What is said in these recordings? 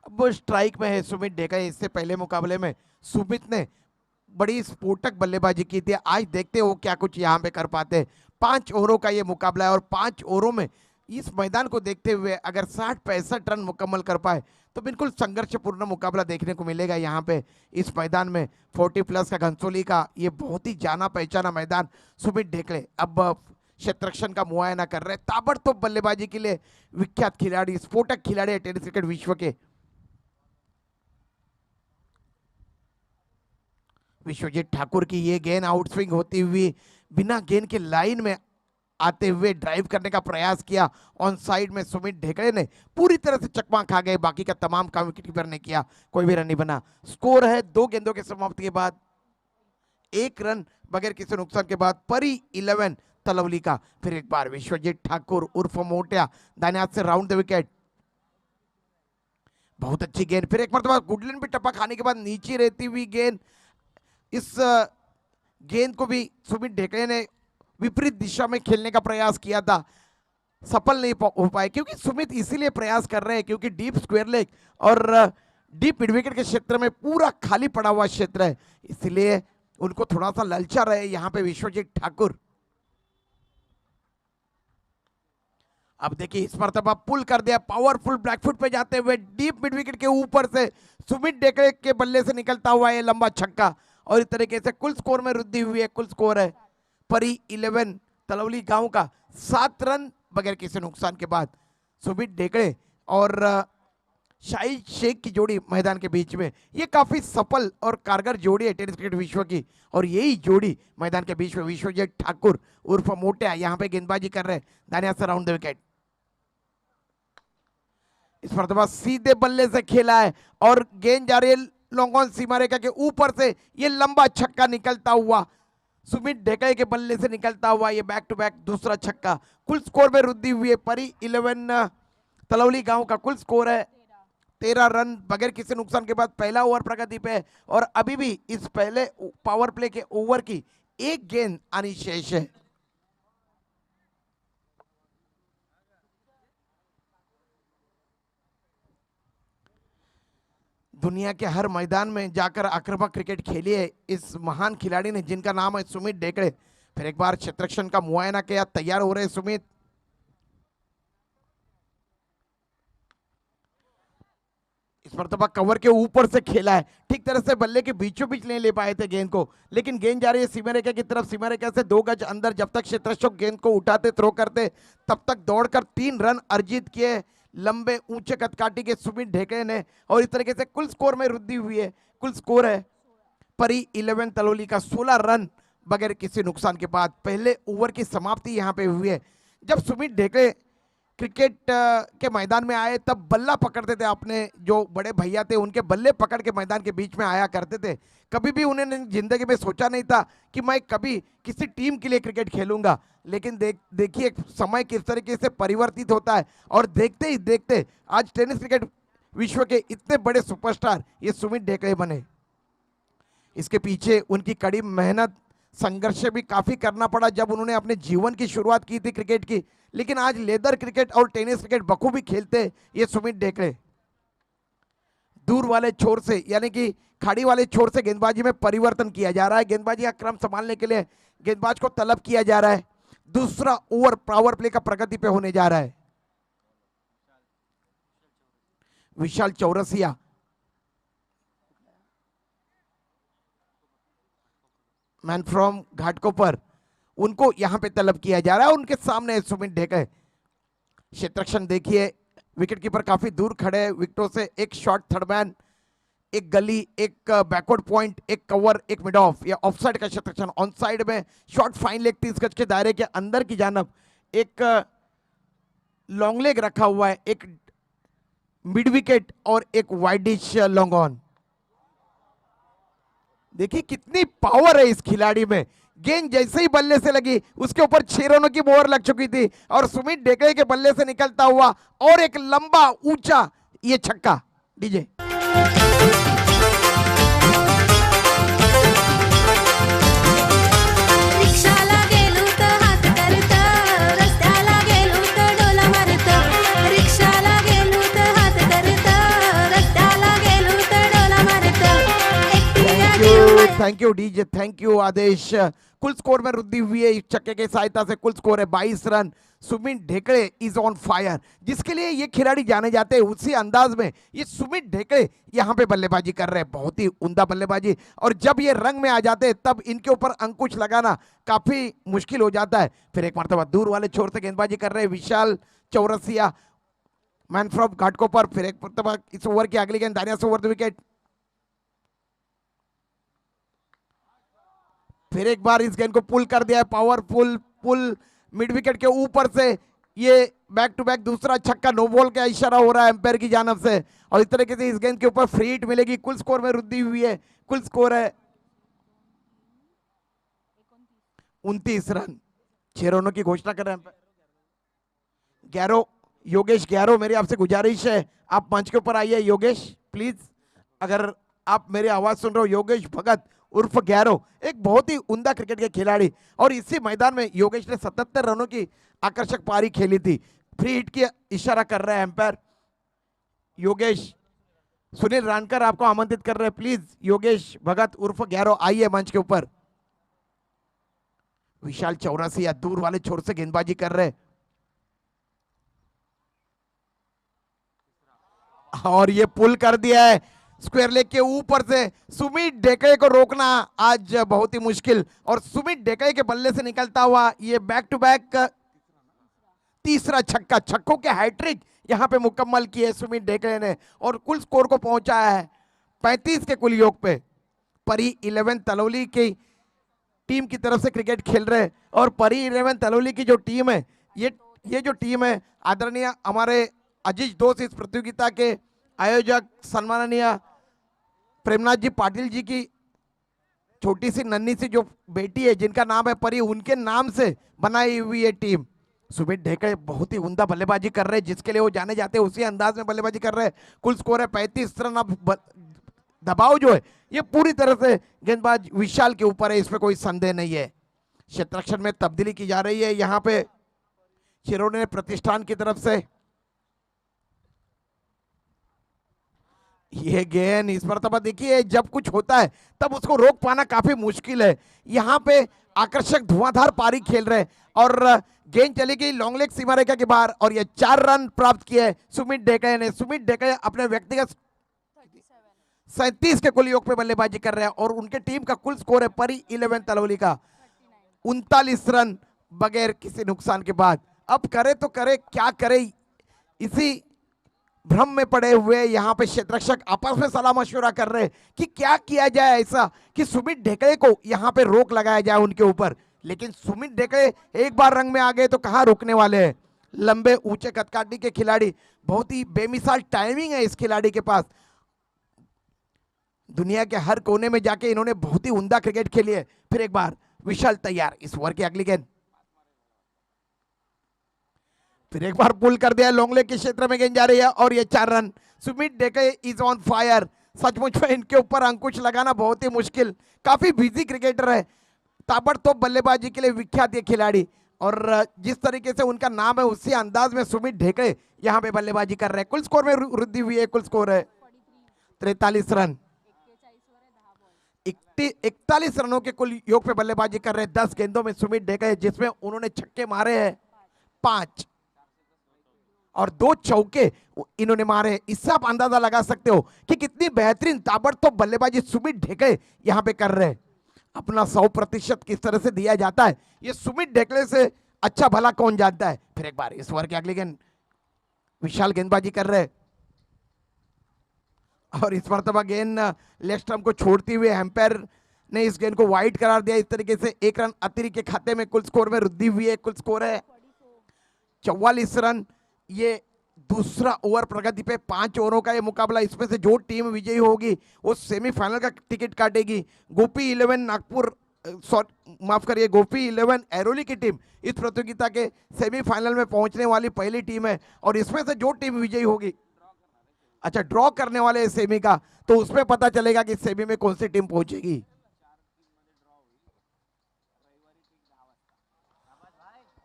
अब स्ट्राइक में है सुमित ढेकड़े। इससे पहले मुकाबले में सुमित ने बड़ी स्फोटक बल्लेबाजी की थी। आज देखते हो क्या कुछ यहाँ पे कर पाते हैं। 5 ओवरों का ये मुकाबला है और 5 ओवरों में इस मैदान को देखते हुए अगर 60-65 रन मुकम्मल कर पाए तो बिल्कुल संघर्षपूर्ण मुकाबला देखने को मिलेगा यहाँ पे इस मैदान में। 40+ का घनसोली का ये बहुत ही जाना पहचाना मैदान। सुमित ढेकड़े अब क्षेत्ररक्षण का मुआयना कर रहे हैं। ताबड़तोड़ बल्लेबाजी के लिए विख्यात खिलाड़ी, स्फोटक खिलाड़ी है टेनिस क्रिकेट विश्व के। विश्वजीत ठाकुर की ये गेंद आउटस्विंग होती हुई बिना गेंद के लाइन में आते हुए ड्राइव करने का प्रयास किया। ऑन साइड में सुमित ढेकड़े ने पूरी तरह से चकमा खा गए। बाकी का तमाम काम विकेट कीपर ने किया, कोई भी रन नहीं बना। स्कोर है 2 गेंदों के समाप्ति के बाद 1 रन बगैर किसी नुकसान के बाद परी 11 तलवली का। फिर एक बार विश्वजीत ठाकुर उर्फ मोटिया दाहिने हाथ से राउंड द विकेट। बहुत अच्छी गेंद। फिर एक मरतबा गुडलैंड भी टप्पा खाने के बाद नीचे रहती हुई गेंद। इस गेंद को भी सुमित ढेकड़े ने विपरीत दिशा में खेलने का प्रयास किया था, सफल नहीं हो पाए। क्योंकि सुमित इसीलिए प्रयास कर रहे हैं क्योंकि डीप स्क्वायर लेग और डीप मिड विकेट के क्षेत्र में पूरा खाली पड़ा हुआ क्षेत्र है, इसलिए उनको थोड़ा सा ललचा रहे यहाँ पे विश्वजीत ठाकुर। अब देखिए इस मरतबा पुल कर दिया, पावरफुल ब्लैकफुट पे जाते हुए डीप मिड विकेट के ऊपर से सुमित ढेकड़े के बल्ले से निकलता हुआ ये लंबा छक्का। और इस तरीके से कुल स्कोर में वृद्धि हुई है। कुल स्कोर है परी 11 तलवली गांव का 7 रन बगैर किसी नुकसान के बाद। सुमित ढेकड़े और शाहिद शेख की जोड़ी मैदान के बीच में, ये काफी सफल और कारगर जोड़ी है टेनिस क्रिकेट विश्व की। और यही जोड़ी मैदान के बीच में विश्वजीत ठाकुर उर्फ मोटिया यहाँ पे गेंदबाजी कर रहे हैं दाहिने हाथ से राउंड द विकेट। इस मरतबा सीधे बल्ले से खेला है और गेंद जा रही है लॉन्ग ऑन सीमा रेखा के ऊपर से। ये लंबा छक्का निकलता हुआ सुमित ढेकड़े के बल्ले से निकलता हुआ ये बैक टू बैक दूसरा छक्का। कुल स्कोर में वृद्धि हुई है। परी 11 तलवली गांव का कुल स्कोर है 13 रन बगैर किसी नुकसान के बाद। पहला ओवर प्रगति पे है और अभी भी इस पहले पावर प्ले के ओवर की 1 गेंद आनी शेष है। दुनिया के हर मैदान में जाकर आक्रामक क्रिकेट खेली है इस महान खिलाड़ी ने जिनका नाम है सुमित ढेकड़े। फिर एक बार क्षेत्ररक्षण का मुआयना किया, तैयार हो रहे सुमित। इस मरतबा कवर के ऊपर से खेला है, ठीक तरह से बल्ले के बीचों बीच नहीं ले पाए थे गेंद को, लेकिन गेंद जा रही है सीमा रेखा की तरफ। सीमा रेखा से 2 गज अंदर जब तक क्षेत्ररक्षक गेंद को उठाते थ्रो करते तब तक दौड़कर 3 रन अर्जित किए लंबे ऊंचे कदकाठी के सुमित ढेकड़े ने। और इस तरीके से कुल स्कोर में वृद्धि हुई है। कुल स्कोर है परी 11 तलवली का 16 रन बगैर किसी नुकसान के बाद। पहले ओवर की समाप्ति यहाँ पे हुई है। जब सुमित ढेकड़े क्रिकेट के मैदान में आए तब बल्ला पकड़ते थे, अपने जो बड़े भैया थे उनके बल्ले पकड़ के मैदान के बीच में आया करते थे। कभी भी उन्होंने जिंदगी में सोचा नहीं था कि मैं कभी किसी टीम के लिए क्रिकेट खेलूंगा, लेकिन देखिए समय किस तरीके से परिवर्तित होता है और देखते ही देखते आज टेनिस क्रिकेट विश्व के इतने बड़े सुपरस्टार ये सुमित ढेकड़े बने। इसके पीछे उनकी कड़ी मेहनत, संघर्ष भी काफी करना पड़ा जब उन्होंने अपने जीवन की शुरुआत की थी क्रिकेट की। लेकिन आज लेदर क्रिकेट और टेनिस क्रिकेट बखूबी खेलते ये सुमित ढेकड़े। दूर वाले छोर से यानी कि खाड़ी वाले छोर से गेंदबाजी में परिवर्तन किया जा रहा है। गेंदबाजी का क्रम संभालने के लिए गेंदबाज को तलब किया जा रहा है। दूसरा ओवर पावर प्ले का प्रगति पे होने जा रहा है। विशाल चौरसिया मैन फ्रॉम घाटकोपर, उनको यहां पे तलब किया जा रहा है। उनके सामने सुमित ढेकड़े। क्षेत्ररक्षण देखिए, विकेट कीपर काफी दूर खड़े हैं विकेटों से। एक शॉट थर्ड मैन, एक गली, एक बैकवर्ड पॉइंट, एक कवर, एक मिड ऑफ या ऑफसाइड का क्षेत्ररक्षण। ऑन साइड में शॉट फाइन लेग 30 गज के दायरे के अंदर की जानब एक लॉन्ग लेग रखा हुआ है, एक मिड विकेट और एक वाइडिश लॉन्ग ऑन। देखिए कितनी पावर है इस खिलाड़ी में। गेंद जैसे ही बल्ले से लगी उसके ऊपर 6 रनों की मोहर लग चुकी थी और सुमित ढेकड़े के बल्ले से निकलता हुआ और एक लंबा ऊंचा ये छक्का। DJ thank you DJ, thank you Adesh. कुल स्कोर में वृद्धि हुई है इस छक्के की सहायता से। कुल स्कोर है 22 run. Sumit Dhekde is on fire. जिसके लिए ये खिलाड़ी जाने जाते हैं उसी अंदाज में ये सुमित ढेकड़े यहाँ पे बल्लेबाजी कर रहे हैं, बहुत ही उम्दा बल्लेबाजी। और जब ये रंग में आ जाते हैं तब इनके ऊपर अंकुश लगाना काफी मुश्किल हो जाता है। फिर एक मरतबा दूर वाले छोर से गेंदबाजी कर रहे हैं विशाल चौरसिया, मैन फ्रॉम घाटकोपर। फिर एक मरतबा इस ओवर की अगली गेंद दानिया से ओवर द विकेट। फिर एक बार इस गेंद को पुल कर दिया है, पावरफुल पुल मिड विकेट के ऊपर से। ये बैक टू बैक दूसरा छक्का, नो बॉल का इशारा हो रहा है एम्पायर की जानब से और इस तरीके से इस गेंद के ऊपर फ्री हिट मिलेगी। कुल स्कोर में वृद्धि हुई है। कुल स्कोर है 29 रन। 6 रनों की घोषणा कर रहे हैं गैरो, योगेश गैरो। मेरी आपसे गुजारिश है आप मंच के ऊपर आइए योगेश प्लीज, अगर आप मेरी आवाज सुन रहे हो। योगेश भगत उर्फ गैरो एक बहुत ही उम्दा क्रिकेट के खिलाड़ी और इसी मैदान में योगेश ने 77 रनों की आकर्षक पारी खेली थी। फ्री हिट की इशारा कर रहे हैं एम्पायर योगेश। सुनील रानकर आपको आमंत्रित कर रहे हैं, प्लीज योगेश भगत उर्फ गैरो आइए मंच के ऊपर। विशाल चौरासिया दूर वाले छोर से गेंदबाजी कर रहे और ये पुल कर दिया है स्क्वायर लेग के ऊपर से। सुमित ढेकड़े को रोकना आज बहुत ही मुश्किल और सुमित ढेकड़े के बल्ले से निकलता हुआ ये बैक टू बैक तीसरा छक्का, छक्कों के हैट्रिक यहां पे मुकम्मल की है सुमित ढेकड़े ने और कुल स्कोर को पहुंचाया है 35 के कुल योग पे। परी 11 तलौली की टीम की तरफ से क्रिकेट खेल रहे हैं और परी 11 तलौली की जो टीम है ये जो टीम है आदरणीय हमारे अजीज दोस्त इस प्रतियोगिता के आयोजक सम्माननीय प्रेमनाथ जी पाटिल जी की छोटी सी नन्ही सी जो बेटी है जिनका नाम है परी, उनके नाम से बनाई हुई है टीम। सुमित ढेकड़े बहुत ही उम्दा बल्लेबाजी कर रहे हैं, जिसके लिए वो जाने जाते हैं उसी अंदाज में बल्लेबाजी कर रहे हैं। कुल स्कोर है 35 रन। अब दबाव जो है ये पूरी तरह से गेंदबाज विशाल के ऊपर है, इसमें कोई संदेह नहीं है। क्षेत्ररक्षण में तब्दीली की जा रही है यहाँ पे शिरोने प्रतिष्ठान की तरफ से। ये गेंद इस मरतबा देखिए जब कुछ होता है तब उसको रोक पाना काफी मुश्किल है। यहाँ पे आकर्षक धुआंधार पारी खेल रहे और गेंद चली गई लॉन्ग लेग सीमा रेखा के बाहर और ये 4 रन प्राप्त किए सुमित ढेकड़े ने। सुमित ढेकड़े अपने व्यक्तिगत 37 के कुल योग पे बल्लेबाजी कर रहे हैं और उनके टीम का कुल स्कोर है परी 11 तलौली का 39 रन बगैर किसी नुकसान के बाद। अब करे तो करे क्या करे, इसी भ्रम में पड़े हुए यहाँ पे क्षेत्ररक्षक आपस में सलाह मशवरा कर रहे हैं कि क्या किया जाए ऐसा कि सुमित ढेकड़े को यहाँ पे रोक लगाया जाए उनके ऊपर। लेकिन सुमित ढेकड़े एक बार रंग में आ गए तो कहाँ रुकने वाले हैं। लंबे ऊंचे कदकाठी के खिलाड़ी, बहुत ही बेमिसाल टाइमिंग है इस खिलाड़ी के पास। दुनिया के हर कोने में जाके इन्होंने बहुत ही उम्दा क्रिकेट खेली है। फिर एक बार विशाल तैयार, इस ओवर की अगली गेंद फिर एक बार पुल कर दिया, लॉन्ग लेग के क्षेत्र में गेंद जा रही है और ये 4 run. Sumit Dhekde is on fire. सचमुच में इनके ऊपर अंकुश लगाना बहुत ही मुश्किल, काफी बिजी क्रिकेटर है, ताबड़तोड़ बल्लेबाजी के लिए विख्यात ये खिलाड़ी और जिस तरीके से उनका नाम है उसी अंदाज में सुमित ढेकड़े यहाँ पे बल्लेबाजी कर रहे हैं। कुल स्कोर में वृद्धि हुई है, कुल स्कोर है 43 रन। 41 रनों के कुल योग पे बल्लेबाजी कर रहे हैं 10 गेंदों में सुमित ढेकड़े, जिसमें उन्होंने छक्के मारे हैं 5 और 2 चौके इन्होंने मारे। इससे आप अंदाजा लगा सकते हो कि कितनी बेहतरीन ताबड़तोड़ बल्लेबाजी सुमित ढेकड़े यहाँ पे कर रहे हैं। अपना 100% किस तरह से दिया जाता है ये सुमित ढेकड़े से अच्छा भला कौन जानता है। फिर एक बार इस ओवर की अगली गेंद विशाल गेंदबाजी कर रहे हैं और इस मरतबा गेंद लेग स्टंप को छोड़ती हुए एम्पायर ने इस गेंद को वाइड करार दिया। इस तरीके से 1 रन अतिरिक्त के खाते में कुल स्कोर में वृद्धि हुई है। कुल स्कोर है 44 रन। ये दूसरा ओवर प्रगति पे 5 ओवरों का ये मुकाबला, इसमें से जो टीम विजयी होगी वो सेमीफाइनल का टिकट काटेगी। गोपी 11 नागपुर, माफ करिए, गोपी 11 ऐरोली की टीम इस प्रतियोगिता के सेमीफाइनल में पहुंचने वाली पहली टीम है और इसमें से जो टीम विजयी होगी, अच्छा ड्रॉ करने वाले सेमी का, तो उसमें पता चलेगा कि सेमी में कौन सी टीम पहुंचेगी।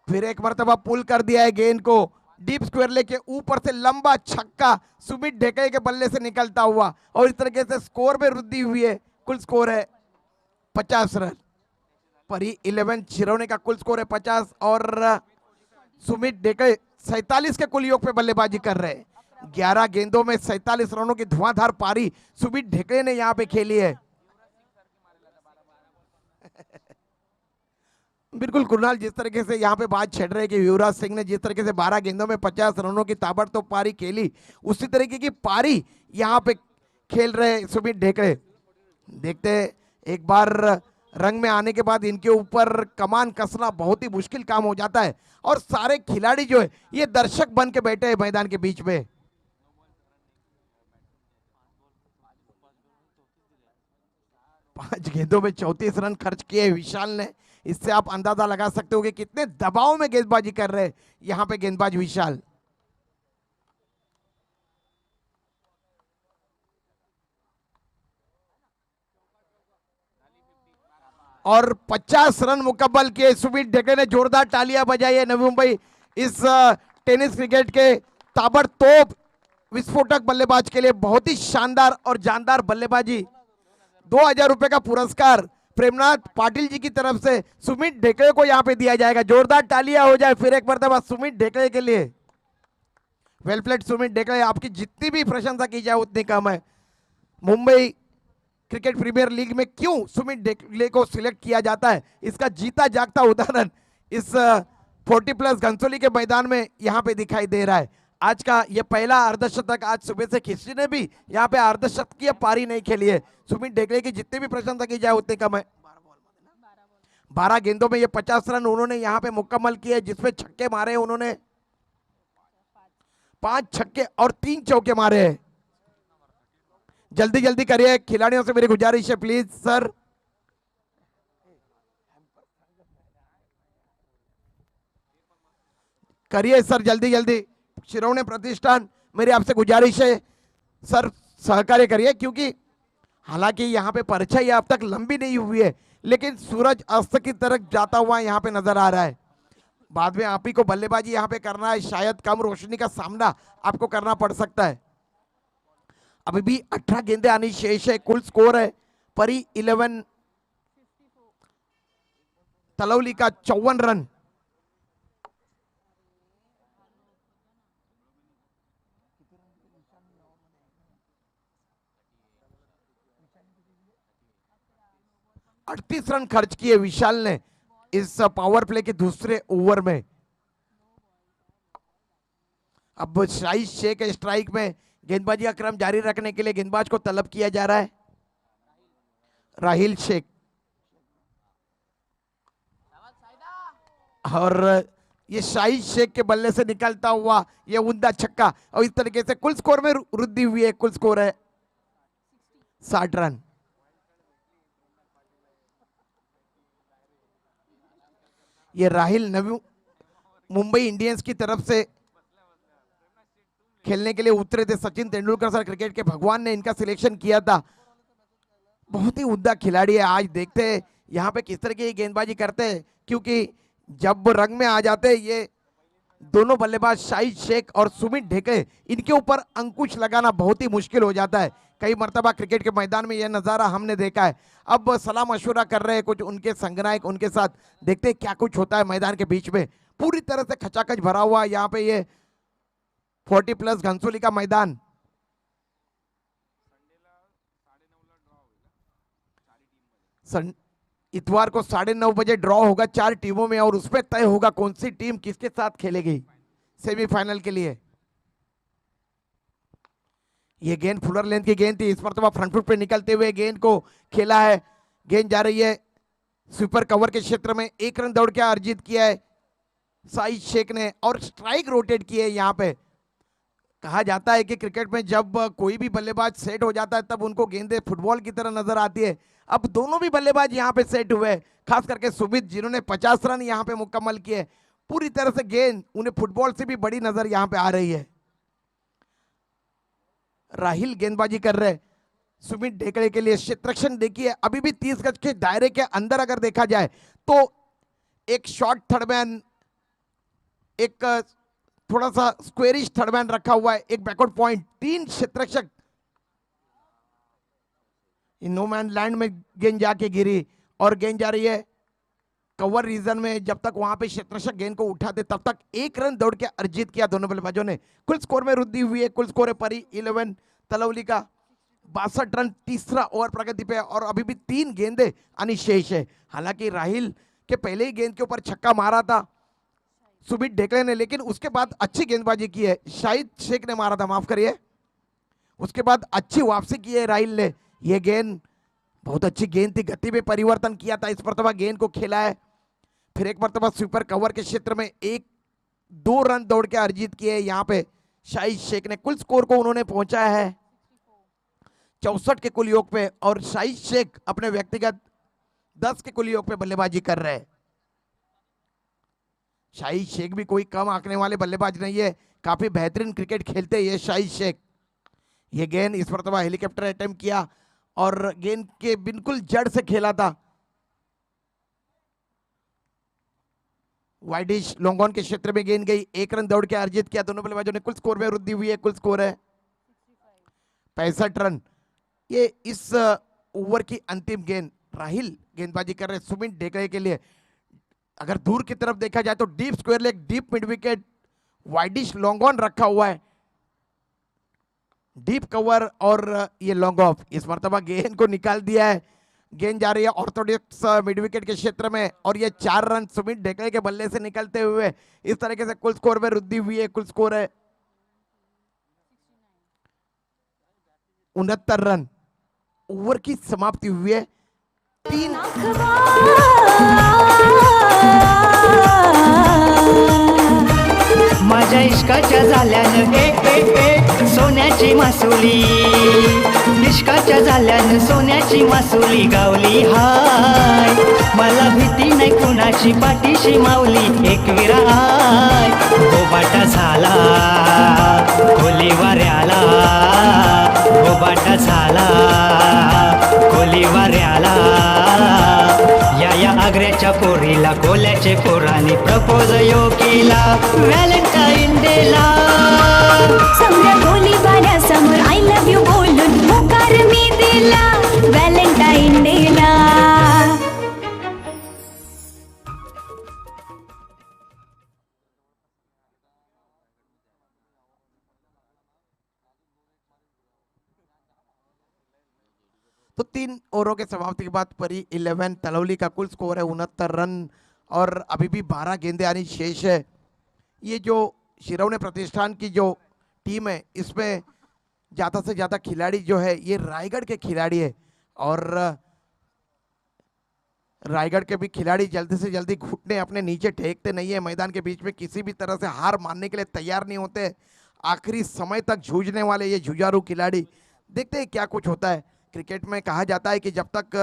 फिर एक मरतबा पुल कर दिया है गेंद को डीप स्क्वायर लेग के ऊपर से, लंबा छक्का सुमित ढेकड़े के बल्ले से निकलता हुआ और इस तरीके से स्कोर में वृद्धि हुई है। कुल स्कोर है 50 रन। परी 11, चिरौने का कुल स्कोर है 50 और सुमित ढेकड़े 47 के कुल योग पे बल्लेबाजी कर रहे हैं। 11 गेंदों में 47 रनों की धुआंधार पारी सुमित ढेकड़े ने यहां पे खेली है। बिल्कुल कुणाल, जिस तरीके से यहाँ पे बात छेड़ रहे कि युवराज सिंह ने जिस तरीके से 12 गेंदों में 50 रनों की ताबड़तोड़ पारी खेली, उसी तरीके की पारी यहाँ पे खेल रहे सुमित ढेकड़े। देखते एक बार रंग में आने के बाद इनके ऊपर कमान कसना बहुत ही मुश्किल काम हो जाता है और सारे खिलाड़ी जो है ये दर्शक बन के बैठे हैं मैदान के बीच में। पांच गेंदों में 34 रन खर्च किए विशाल ने। इससे आप अंदाजा लगा सकते हो कि कितने दबाव में गेंदबाजी कर रहे हैं यहां पे गेंदबाज विशाल। और 50 रन मुकम्मल किए सुमित ढेकड़े ने। जोरदार तालियां बजाई है नवी मुंबई इस टेनिस क्रिकेट के ताबड़तोड़ विस्फोटक बल्लेबाज के लिए। बहुत ही शानदार और जानदार बल्लेबाजी। 2000 रुपए का पुरस्कार प्रेमनाथ पाटिल जी की तरफ से सुमित ढेकड़े को यहां पे दिया जाएगा। जोरदार तालियां हो जाए फिर एक मरतबा सुमित ढेकड़े के लिए। वेल प्लेड सुमित ढेकड़े, आपकी जितनी भी प्रशंसा की जाए उतनी कम है। मुंबई क्रिकेट प्रीमियर लीग में क्यों सुमित ढेकड़े को सिलेक्ट किया जाता है, इसका जीता जागता उदाहरण इस 40+ घनसोली के मैदान में यहां पे दिखाई दे रहा है। आज का ये पहला अर्धशतक आज सुबह से किसी ने भी यहाँ पे अर्धशतकीय पारी नहीं खेली है। सुमित ढेकड़े की जितनी भी प्रशंसा की जाए उतनी कम है। 12 गेंदों में ये 50 रन उन्होंने यहाँ पे मुकम्मल किए, जिसमें छक्के मारे उन्होंने 5 छक्के और 3 चौके मारे हैं। जल्दी जल्दी करिए, खिलाड़ियों से मेरी गुजारिश है प्लीज सर। करिए सर जल्दी जल्दी। शिरोमणि प्रतिष्ठान मेरी आपसे गुजारिश है सर, सहकार्य करिए, क्योंकि हालांकि यहाँ पे परछाई अब तक लंबी नहीं हुई है लेकिन सूरज अस्त की तरफ जाता हुआ यहाँ पे नजर आ रहा है। बाद में आप ही को बल्लेबाजी यहाँ पे करना है, शायद कम रोशनी का सामना आपको करना पड़ सकता है। अभी भी 18 गेंदें आनी शेष है। कुल स्कोर है परी 11, तलौली का 54 रन। अड़तीस रन खर्च किए विशाल ने इस पावर प्ले के दूसरे ओवर में। अब शाहिद शेख स्ट्राइक में गेंदबाजी का क्रम जारी रखने के लिए गेंदबाज को तलब किया जा रहा है। राहिल शेख और ये शाहिद शेख के बल्ले से निकलता हुआ ये उम्दा छक्का और इस तरीके से कुल स्कोर में वृद्धि हुई है। कुल स्कोर है 60 रन। ये राहिल नवी मुंबई इंडियंस की तरफ से खेलने के लिए उतरे थे। सचिन तेंदुलकर सर क्रिकेट के भगवान ने इनका सिलेक्शन किया था। बहुत ही उम्दा खिलाड़ी है। आज देखते हैं यहाँ पे किस तरह की गेंदबाजी करते हैं, क्योंकि जब रंग में आ जाते हैं ये दोनों बल्लेबाज शाहिद शेख और सुमित ढेकड़े, इनके ऊपर अंकुश लगाना बहुत ही मुश्किल हो जाता है। कई मर्तबा क्रिकेट के मैदान में यह नज़ारा हमने देखा है। अब सलाह मशवरा कर रहे हैं कुछ उनके संगनायक, उनके साथ देखते हैं क्या कुछ होता है मैदान के बीच में। पूरी तरह से खचाखच भरा हुआ यहाँ पे ये 40+ घनसोली का मैदान। इतवार को 9:30 बजे ड्रॉ होगा 4 टीमों में और उसमें तय होगा कौन सी टीम किसके साथ खेलेगी सेमीफाइनल के लिए। ये गेंद फुलर लेंथ की गेंद थी, इस मरतबा फ्रंट फुट पे निकलते हुए गेंद को खेला है। गेंद जा रही है स्वीपर कवर के क्षेत्र में। 1 रन दौड़ के अर्जित किया है शाहिद शेख ने और स्ट्राइक रोटेट की है। यहाँ पे कहा जाता है कि क्रिकेट में जब कोई भी बल्लेबाज सेट हो जाता है तब उनको गेंदें फुटबॉल की तरह नजर आती है। अब दोनों भी बल्लेबाज यहाँ पे सेट हुए, खास करके सुमित जिन्होंने 50 रन यहाँ पे मुकम्मल किए। पूरी तरह से गेंद उन्हें फुटबॉल से भी बड़ी नजर यहाँ पे आ रही है। राहिल गेंदबाजी कर रहे सुमित ढेकड़े के लिए। क्षेत्ररक्षण देखिए अभी भी 30 गज के दायरे के अंदर अगर देखा जाए तो एक शॉर्ट थर्डमैन, एक थोड़ा सा स्क्वेरिश थर्डमैन रखा हुआ है, एक बैकवर्ड पॉइंट, 3 क्षेत्ररक्षक। नो मैन लैंड में गेंद जाके गिरी और गेंद जा रही है कवर रीजन में। जब तक वहां पे क्षेत्ररक्षक गेंद को उठाते तब तक 1 रन दौड़ के अर्जित किया दोनों बल्लेबाजों ने। कुल स्कोर में वृद्धि हुई है। कुल स्कोर है परी 11 तलवली का 62 रन तीसरा ओवर प्रगति पे और अभी भी 3 गेंदें अनिशेष है। हालांकि राहिल के पहले ही गेंद के ऊपर छक्का मारा था सुमित ढेकले ने, लेकिन उसके बाद अच्छी गेंदबाजी की है। शाहिद शेख ने मारा था, माफ करिए। उसके बाद अच्छी वापसी की है राहिल ने। यह गेंद बहुत अच्छी गेंद थी, गति में परिवर्तन किया था, इस मरतबा गेंद को खेला है। फिर एक मरतबा स्वीपर कवर के क्षेत्र में 1-2 रन दौड़ के अर्जित किए यहाँ पे शाहिद शेख ने। कुल स्कोर को उन्होंने पहुंचाया है 64 के कुल योग पे और शाहिद शेख अपने व्यक्तिगत 10 के कुल योग पे बल्लेबाजी कर रहे हैं। शाहिद शेख भी कोई कम आंकने वाले बल्लेबाज नहीं है, काफी बेहतरीन क्रिकेट खेलते हैं ये शाहिद शेख। ये गेंद इस मरतबा हेलीकॉप्टर अटेम्प्ट किया और गेंद के बिल्कुल जड़ से खेला था। वाइडिश लॉन्गॉन के क्षेत्र में गेंद गई, 1 रन दौड़ के अर्जित किया दोनों बल्लेबाजों ने। कुल स्कोर में वृद्धि हुई है। कुल स्कोर है 65 रन। ये इस ओवर की अंतिम गेंद राहिल गेंदबाजी कर रहे सुमित ढेकले के लिए। अगर दूर की तरफ देखा जाए तो deep square leg, deep mid wicket, widish long on रखा हुआ है, डीप कवर और ये लॉन्ग ऑफ। इस मरतबा गेंद को निकाल दिया है। गेंद जा रही है ऑर्थोडॉक्स मिड विकेट के क्षेत्र में और ये 4 रन सुमित ढेकले के बल्ले से निकलते हुए इस तरीके से कुल स्कोर में वृद्धि हुई है। कुल स्कोर है 69 रन। ओवर की समाप्ति हुई है 3। माझ्या इश्काच्या झाल्यानं सोन्याची मासुली, इश्काच्या झाल्यानं सोन्याची मासुली गावली हाय। मला भीती नाही कुणाची, पाठीशी माऊली एक विराय। गोबाटा झाला खोली वाऱ्याला, गोबाटा झाला खोली वाऱ्याला। या आग्र्याच्या पोरीला कोल्याचे पोराने प्रपोज यो केला व्हॅलेंटाईन डेला। समजा गोली वाऱ्यासमोर आय लव्ह यू बोलून होकार मी दिला व्हॅलेंटाईन डेला। तो 3 ओवरों के समाप्ति के बाद परी 11 तलवली का कुल स्कोर है 69 रन और अभी भी 12 गेंदें आनी शेष है। ये जो शिरौने प्रतिष्ठान की जो टीम है इसमें ज़्यादा से ज़्यादा खिलाड़ी जो है ये रायगढ़ के खिलाड़ी है और रायगढ़ के भी खिलाड़ी जल्दी से जल्दी घुटने अपने नीचे टेकते नहीं है। मैदान के बीच में किसी भी तरह से हार मानने के लिए तैयार नहीं होते। आखिरी समय तक जूझने वाले ये जुझारू खिलाड़ी, देखते हैं क्या कुछ होता है। क्रिकेट में कहा जाता है कि जब तक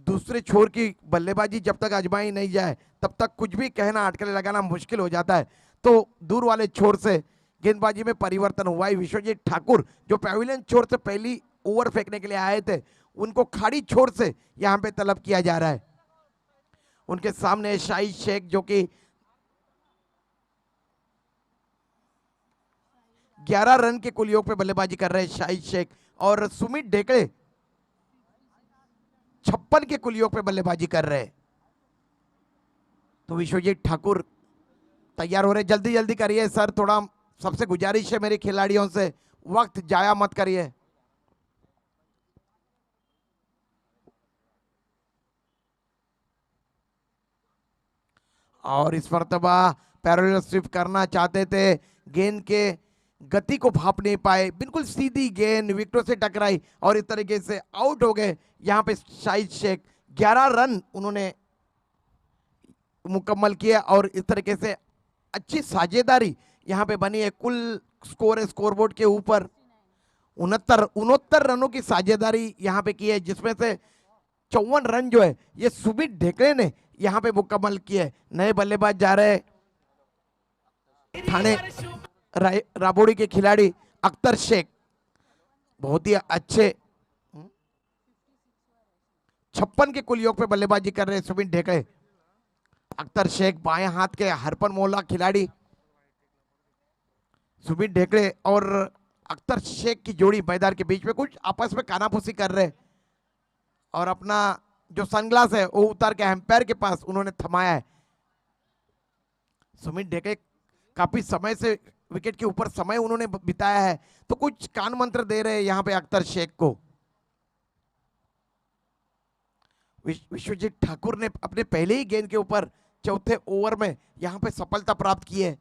दूसरे छोर की बल्लेबाजी जब तक आजमाई नहीं जाए तब तक कुछ भी कहना अटकलें लगाना मुश्किल हो जाता है। तो दूर वाले छोर से गेंदबाजी में परिवर्तन हुआ है। विश्वजीत ठाकुर जो पैविलियन छोर से पहली ओवर फेंकने के लिए आए थे उनको खाड़ी छोर से यहाँ पे तलब किया जा रहा है। उनके सामने शाहिद शेख जो कि 11 रन के कुल योग पे बल्लेबाजी कर रहे हैं शाहिद शेख और सुमित ढेकले 56 के कुल योग पे बल्लेबाजी कर रहे हैं। तो विश्वजीत ठाकुर तैयार हो रहे, जल्दी जल्दी करिए सर, थोड़ा सबसे गुजारिश है मेरे खिलाड़ियों से, वक्त जाया मत करिए। और इस मरतबा पैरेलल स्वीप करना चाहते थे, गेंद के गति को भाप नहीं पाए, बिल्कुल सीधी गेंद विकेटों से टकराई और इस तरीके से आउट हो गए यहाँ पे शाहिद शेख। 11 रन उन्होंने मुकम्मल किया और इस तरीके से अच्छी साझेदारी यहाँ पे बनी है। कुल स्कोर है स्कोरबोर्ड के ऊपर 69 रनों की साझेदारी यहाँ पे की है, जिसमें से 54 रन जो है ये सुमित ढेकले ने यहाँ पे मुकम्मल किए। नए बल्लेबाज जा रहे ठाणे राबोड़ी के खिलाड़ी अख्तर शेख, बहुत ही अच्छे 56 के कुल योग पे बल्लेबाजी कर रहे हैं सुमित ढेकले। अख्तर शेख बाएं हाथ के हरपन मोहल्ला खिलाड़ी, सुमित ढेकले और अख्तर शेख की जोड़ी मैदान के बीच में कुछ आपस में कानाफूसी कर रहे और अपना जो सनग्लास है वो उतार के एम्पायर के पास उन्होंने थमाया है। सुमित ढेकड़े काफी समय से विकेट के ऊपर समय उन्होंने बिताया है, तो कुछ कान मंत्र दे रहे हैं यहाँ पे अख्तर शेख को। विश्वजीत ठाकुर ने अपने पहले ही गेंद के ऊपर चौथे ओवर में यहाँ पे सफलता प्राप्त की है।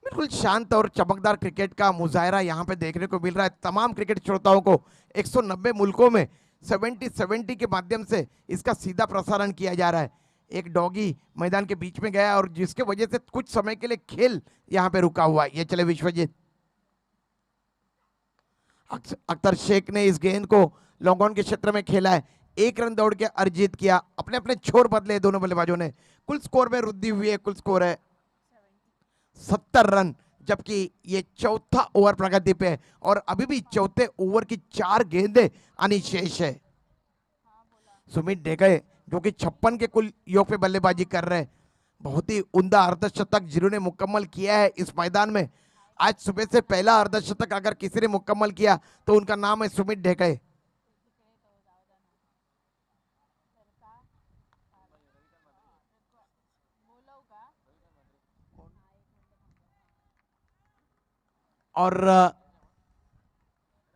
बिल्कुल शांत और चमकदार क्रिकेट का मुजाहरा यहाँ पे देखने को मिल रहा है। तमाम क्रिकेट श्रोताओं को 190 मुल्कों में 70-70 के माध्यम से इसका सीधा प्रसारण किया जा रहा है। एक डॉगी मैदान के बीच में गया और जिसके वजह से कुछ समय के लिए खेल यहाँ पे रुका हुआ है। ये चले विश्वजीत। अख्तर शेख ने इस गेंद को लॉन्ग ऑन के क्षेत्र में खेला है, 1 रन दौड़ के अर्जित किया। अपने अपने छोर बदले दोनों बल्लेबाजों ने। कुल स्कोर में वृद्धि हुई है। कुल स्कोर है 70 रन, जबकि ये चौथा ओवर प्रगति पे है और अभी भी चौथे ओवर की 4 गेंदें आनी शेष है। सुमित ढेकड़े जो कि 56 के कुल योग पे बल्लेबाजी कर रहे हैं, बहुत ही उम्दा अर्धशतक जिन्होंने मुकम्मल किया है इस मैदान में। आज सुबह से पहला अर्धशतक अगर किसी ने मुकम्मल किया तो उनका नाम है सुमित ढेकड़े। और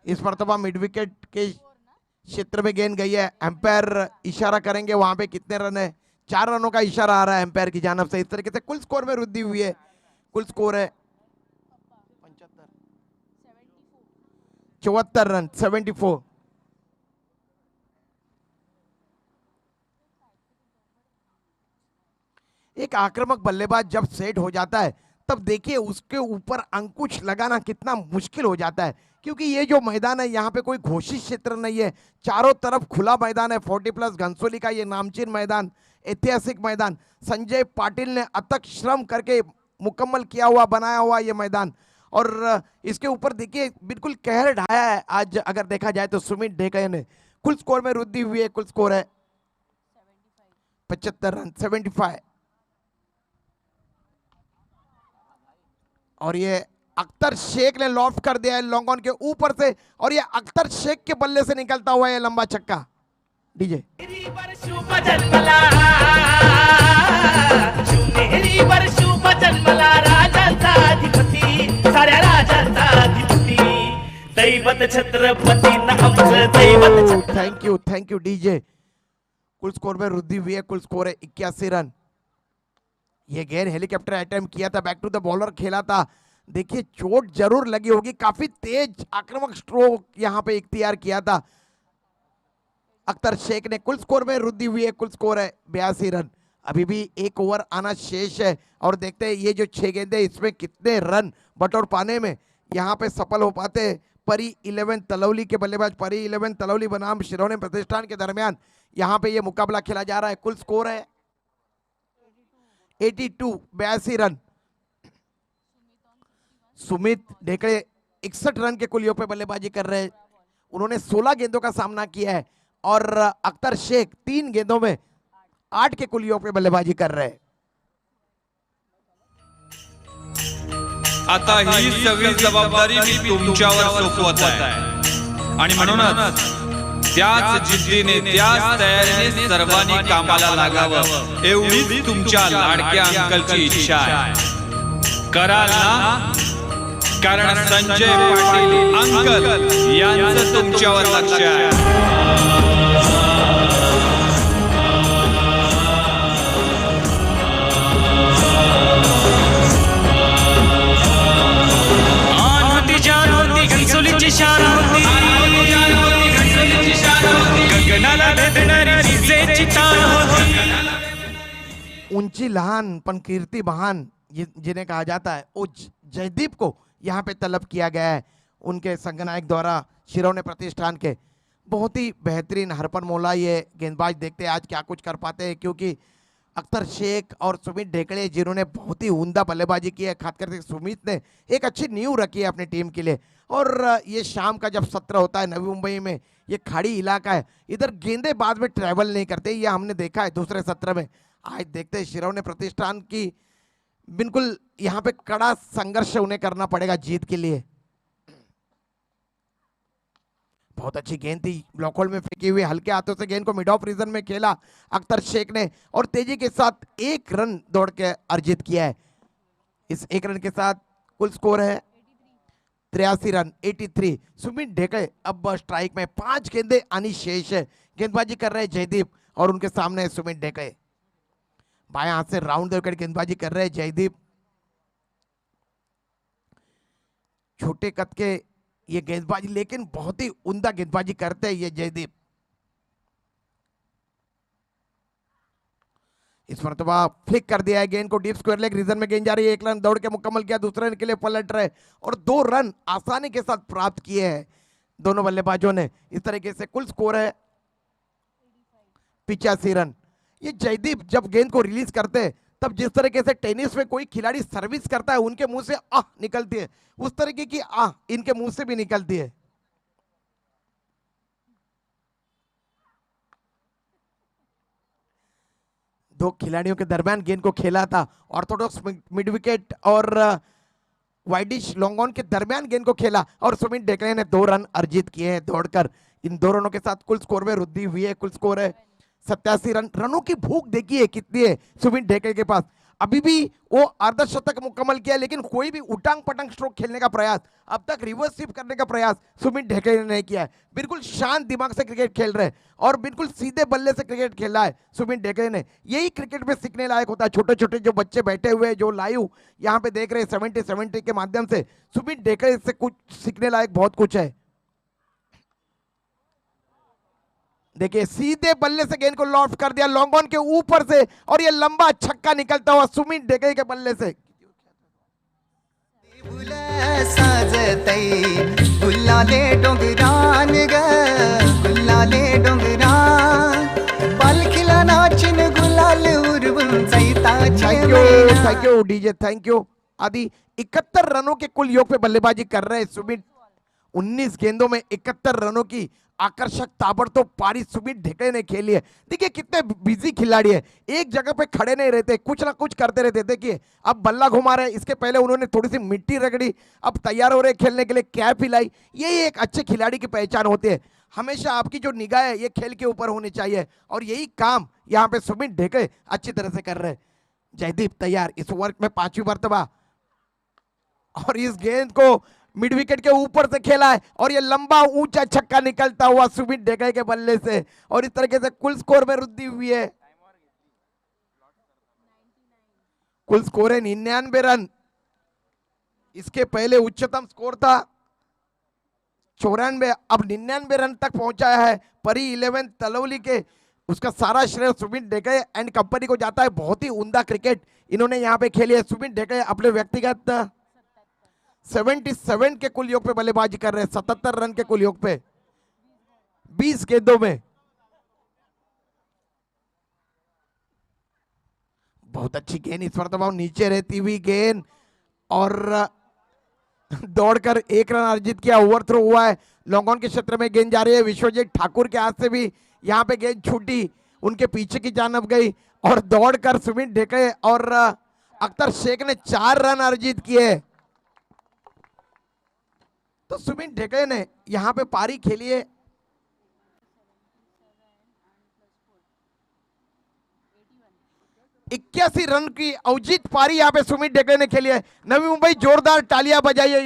इस मरतबा मिड विकेट के क्षेत्र में गेंद गई है। एम्पायर इशारा करेंगे वहां पे कितने रन है। 4 रनों का इशारा आ रहा है एम्पायर की जानब से। इस तरीके से कुल स्कोर में वृद्धि हुई है। कुल स्कोर है 74 रन, 74। एक आक्रामक बल्लेबाज जब सेट हो जाता है तब देखिए उसके ऊपर अंकुश लगाना कितना मुश्किल हो जाता है, क्योंकि ये जो मैदान है यहाँ पे कोई घोषित क्षेत्र नहीं है। चारों तरफ खुला मैदान है। 40+ घनसोली का ये नामचीन मैदान, ऐतिहासिक मैदान, संजय पाटिल ने अथक श्रम करके मुकम्मल किया हुआ बनाया हुआ ये मैदान, और इसके ऊपर देखिए बिल्कुल कहर ढाया है आज अगर देखा जाए तो सुमित ढेकड़े ने। कुल स्कोर में वृद्धि हुई है। कुल स्कोर है 75 रन, 75। और ये अख्तर शेख ने लॉफ्ट कर दिया है लॉन्ग ऑन के ऊपर से, और ये अख्तर शेख के बल्ले से निकलता हुआ ये लंबा छक्का। DJ thank you DJ. कुल स्कोर में वृद्धि हुई है। कुल स्कोर है 81 रन। ये गेंद हेलीकॉप्टर अटेम्प्ट किया था, बैक टू द बॉलर खेला था। देखिए चोट जरूर लगी होगी, काफी तेज आक्रामक स्ट्रोक यहाँ पे इख्तियार किया था अख्तर शेख ने। कुल स्कोर में वृद्धि हुई है। कुल स्कोर है 82 रन। अभी भी 1 ओवर आना शेष है और देखते हैं ये जो 6 गेंदें इसमें कितने रन बटोर पाने में यहाँ पे सफल हो पाते हैं। परी 11 तलौली के बल्लेबाज परी 11 तलौली बनाम शिरोने प्रतिष्ठान के दरमियान यहाँ पे ये मुकाबला खेला जा रहा है। कुल स्कोर है 82, 82 रन। सुमित ढेकड़े 61 रन के कुल योग पे बल्लेबाजी कर रहे हैं। उन्होंने 16 गेंदों का सामना किया है और अख्तर शेख 3 गेंदों में 8 के कुल योग पे बल्लेबाजी कर रहे हैं। आता ही सगळी जबाबदारी मी तुमच्यावर सोपवत आहे आणि म्हणूनच त्याच जिद्दीने त्याच तयारीने सर्वांनी कामाला लागावं एवढीच तुमच्या लाडक्या अंकलची इच्छा आहे। कराल ना? कारण संजय पाटील अंकल यांचं तुमच्यावर लक्ष आहे। ऊंची लहान पण कीर्ति महान जिन्हें कहा जाता है, वो जयदीप को यहाँ पे तलब किया गया है उनके संगनायक द्वारा शिरोने प्रतिष्ठान के। बहुत ही बेहतरीन हरपन मौला ये गेंदबाज, देखते हैं आज क्या कुछ कर पाते हैं, क्योंकि अख्तर शेख और सुमित ढेकड़े जिन्होंने बहुत ही उम्दा बल्लेबाजी की है, खास करके सुमित ने एक अच्छी नींव रखी है अपनी टीम के लिए। और ये शाम का जब सत्र होता है नवी मुंबई में, ये खाड़ी इलाका है, इधर गेंदे बाद में ट्रैवल नहीं करते, ये हमने देखा है दूसरे सत्र में। आज देखते हैं शिरोने प्रतिष्ठान की बिल्कुल यहाँ पे कड़ा संघर्ष उन्हें करना पड़ेगा जीत के लिए। बहुत अच्छी गेंद थी, ब्लॉक होल में फेंकी हुई, हल्के हाथों से गेंद को मिड ऑफ रीजन में खेला अख्तर शेख ने और तेजी के साथ 1 रन दौड़ के अर्जित किया है। इस 1 रन के साथ कुल स्कोर है 83 रन 83। सुमित ढेकड़े अब स्ट्राइक में, 5 गेंदें आनी शेष है। गेंदबाजी कर रहे हैं जयदीप और उनके सामने है सुमित ढेकड़े। बाएं हाथ से राउंड देकर गेंदबाजी कर रहे हैं जयदीप। छोटे कद के ये गेंदबाजी, लेकिन बहुत ही उम्दा गेंदबाजी करते हैं ये जयदीप। इस मरतबा फ्लिक कर दिया है गेंद को डीप स्क्वायर लेग रीजन में, गेंद जा रही है, 1 रन दौड़ के मुकम्मल किया, दूसरे रन के लिए पलट रहे और 2 रन आसानी के साथ प्राप्त किए हैं दोनों बल्लेबाजों ने। इस तरीके से कुल स्कोर है 85 रन। ये जयदीप जब गेंद को रिलीज करते हैं तब जिस तरीके से टेनिस में कोई खिलाड़ी सर्विस करता है, उनके मुंह से आह निकलती है, उस तरीके की आह इनके मुंह से भी निकलती है। दो खिलाड़ियों के दरमियान गेंद को खेला था, ऑर्थोडॉक्स मिड विकेट और वाइडिश लॉन्ग ऑन के दरमियान गेंद को खेला और सुमित ढेकड़े ने 2 रन अर्जित किए हैं दौड़कर। इन 2 रनों के साथ कुल स्कोर में वृद्धि हुई है, कुल स्कोर है 87 रन। रनों की भूख देखिए कितनी है सुमित ढेकड़े के पास। अभी भी वो अर्धशतक मुकम्मल किया, लेकिन कोई भी उटांग पटांग स्ट्रोक खेलने का प्रयास, अब तक रिवर्स स्वीप करने का प्रयास सुमित ढेकड़े ने नहीं किया है। बिल्कुल शांत दिमाग से क्रिकेट खेल रहे हैं और बिल्कुल सीधे बल्ले से क्रिकेट खेला है सुमित ढेकड़े ने। यही क्रिकेट में सीखने लायक होता है। छोटे छोटे जो बच्चे बैठे हुए हैं, जो लाइव यहाँ पे देख रहे हैं 70-70 के माध्यम से, सुमित ढेकड़े से कुछ सीखने लायक बहुत कुछ है। देखिए सीधे बल्ले से गेंद को लॉफ्ट कर दिया लॉन्ग ऑन के ऊपर से और ये लंबा छक्का निकलता हुआ सुमित ढेकड़े के बल्ले से। गुल्लाले डोंगरान ग गुल्लाले डोंगरान पालखीला नाचिन गुलाल उडवून thank you DJ, thank you आदि। 71 रनों के कुल योग पे बल्लेबाजी कर रहे हैं सुमित। 19 गेंदों में 71 रनों की आकर्षक ताबड़तोड़ पारी सुमित ढेकड़े ने खेली है। देखिए कितने बिजी खिलाड़ी है, एक जगह पे खड़े नहीं रहते, कुछ ना कुछ करते रहते। देखिए अब बल्ला घुमा रहे, इसके पहले उन्होंने थोड़ी सी मिट्टी रगड़ी, अब तैयार हो रहे खेलने के लिए, कैप हिलाई। यही एक अच्छे खिलाड़ी की पहचान होती है। हमेशा आपकी जो निगाह है ये खेल के ऊपर होनी चाहिए और यही काम यहाँ पे सुमित ढेकड़े अच्छी तरह से कर रहे हैं। जयदीप तैयार, इस ओवर में 5वीं मर्तबा और इस गेंद को मिड विकेट के ऊपर से खेला है और ये लंबा ऊंचा छक्का निकलता हुआ सुमित ढेकड़े के बल्ले से और इस तरीके से कुल स्कोर में वृद्धि हुई है। कुल स्कोर है 99 रन। इसके पहले उच्चतम स्कोर था 94, अब 99 रन तक पहुंचाया है परी 11 तलौली के। उसका सारा श्रेय सुमित ढेकड़े एंड कंपनी को जाता है। बहुत ही उम्दा क्रिकेट इन्होंने यहाँ पे खेली है। सुमित ढेकड़े अपने व्यक्तिगत 77 के कुल योग पे बल्लेबाजी कर रहे हैं, 77 रन के कुल योग पे 20 गेंदों में। बहुत अच्छी गेंद इस मरतबा, नीचे रहती हुई गेंद और दौड़कर 1 रन अर्जित किया। ओवरथ्रो हुआ है, लॉन्ग ऑन के क्षेत्र में गेंद जा रही है। विश्वजीत ठाकुर के हाथ से भी यहाँ पे गेंद छूटी, उनके पीछे की जानब गई और दौड़कर सुमित ढेकड़े और अख्तर शेख ने 4 रन अर्जित किए। तो सुमित ढेकड़े ने यहां पे पारी खेली है 81 रन की अवजित पारी यहां पे सुमित ढेकड़े ने खेली है। नवी मुंबई जोरदार तालियां बजाइए।